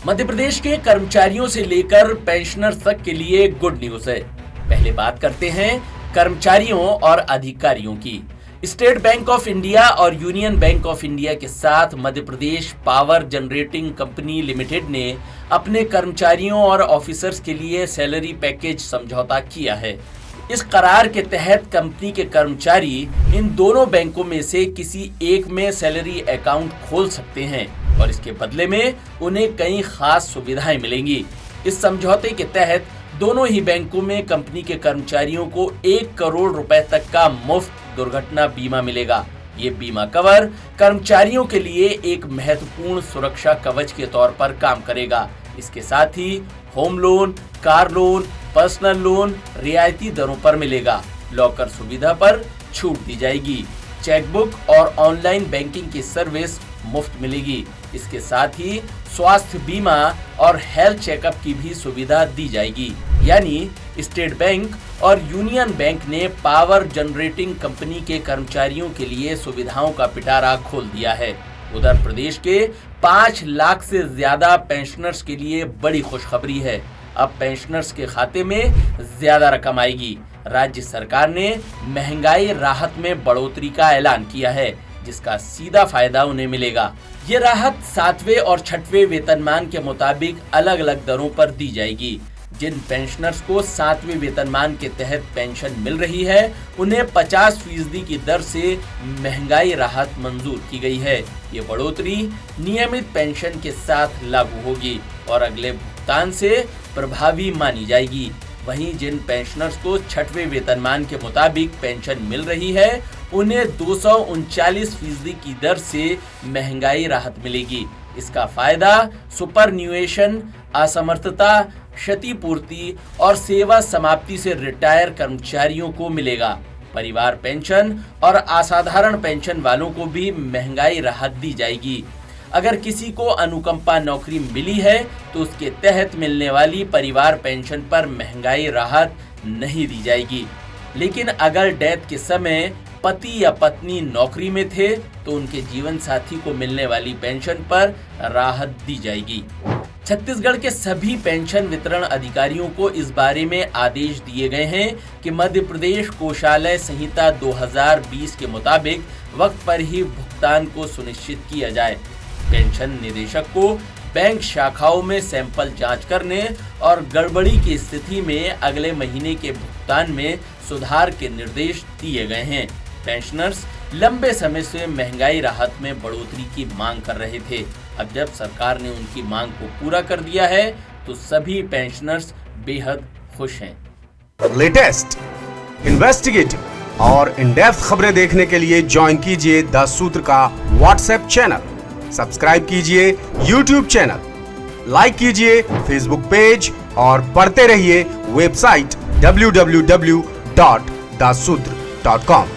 मध्य प्रदेश के कर्मचारियों से लेकर पेंशनर्स तक के लिए गुड न्यूज है। पहले बात करते हैं कर्मचारियों और अधिकारियों की। स्टेट बैंक ऑफ इंडिया और यूनियन बैंक ऑफ इंडिया के साथ Madhya Pradesh power generating company limited ने अपने कर्मचारियों और ऑफिसर्स के लिए सैलरी पैकेज समझौता किया है। इस करार के तहत कंपनी के कर्मचारी इन दोनों बैंकों में से किसी एक में सैलरी अकाउंट खोल सकते हैं और इसके बदले में उन्हें कई खास सुविधाएं मिलेंगी। इस समझौते के तहत दोनों ही बैंकों में कंपनी के कर्मचारियों को 1 करोड़ रुपए तक का मुफ्त दुर्घटना बीमा मिलेगा। ये बीमा कवर कर्मचारियों के लिए एक महत्वपूर्ण सुरक्षा कवच के तौर पर काम करेगा। इसके साथ ही home loan, car loan, personal loan रियायती दरों पर मिलेगा। लॉकर सुविधा पर छूट दी जाएगी। चेकबुक और ऑनलाइन बैंकिंग की सर्विस मुफ्त मिलेगी। इसके साथ ही स्वास्थ्य बीमा और हेल्थ चेकअप की भी सुविधा दी जाएगी। यानी स्टेट बैंक और यूनियन बैंक ने पावर जनरेटिंग कंपनी के कर्मचारियों के लिए सुविधाओं का पिटारा खोल दिया है। उधर प्रदेश के 5 लाख से ज्यादा पेंशनर्स के लिए बड़ी खुशखबरी है। अब पेंशनर्स के खाते में ज्यादा रकम आएगी। राज्य सरकार ने महंगाई राहत में बढ़ोतरी का ऐलान किया है, जिसका सीधा फायदा उन्हें मिलेगा। ये राहत 7वें और 6वें वेतनमान के मुताबिक अलग अलग दरों पर दी जाएगी। जिन पेंशनर्स को 7वें वेतनमान के तहत पेंशन मिल रही है, उन्हें 50% की दर से महंगाई राहत मंजूर की गई है। ये बढ़ोतरी नियमित पेंशन के साथ लागू होगी और अगले भुगतान से प्रभावी मानी जाएगी। वहीं जिन पेंशनर्स को 6वें वेतनमान के मुताबिक पेंशन मिल रही है, उन्हें 239% की दर से महंगाई राहत मिलेगी। इसका फायदा सुपरन्यूएशन, असमर्थता, क्षतिपूर्ति और सेवा समाप्ति से रिटायर कर्मचारियों को मिलेगा। परिवार पेंशन और असाधारण पेंशन वालों को भी महंगाई राहत दी जाएगी। अगर किसी को अनुकंपा नौकरी मिली है तो उसके तहत मिलने वाली परिवार पेंशन पर महंगाई राहत नहीं दी जाएगी। लेकिन अगर डेथ के समय पति या पत्नी नौकरी में थे तो उनके जीवन साथी को मिलने वाली पेंशन पर राहत दी जाएगी। छत्तीसगढ़ के सभी पेंशन वितरण अधिकारियों को इस बारे में आदेश दिए गए हैं कि मध्य प्रदेश कोषालय संहिता 2020 के मुताबिक वक्त पर ही भुगतान को सुनिश्चित किया जाए। पेंशन निदेशक को बैंक शाखाओं में सैंपल जांच करने और गड़बड़ी की स्थिति में अगले महीने के भुगतान में सुधार के निर्देश दिए गए हैं। पेंशनर्स लंबे समय से महंगाई राहत में बढ़ोतरी की मांग कर रहे थे। अब जब सरकार ने उनकी मांग को पूरा कर दिया है तो सभी पेंशनर्स बेहद खुश हैं। लेटेस्ट, इन्वेस्टिगेटिव और इन डेप्थ खबरें देखने के लिए ज्वाइन कीजिए द सूत्र का व्हाट्सएप चैनल, सब्सक्राइब कीजिए यूट्यूब चैनल, लाइक कीजिए फेसबुक पेज और पढ़ते रहिए वेबसाइट www.dasudr.com।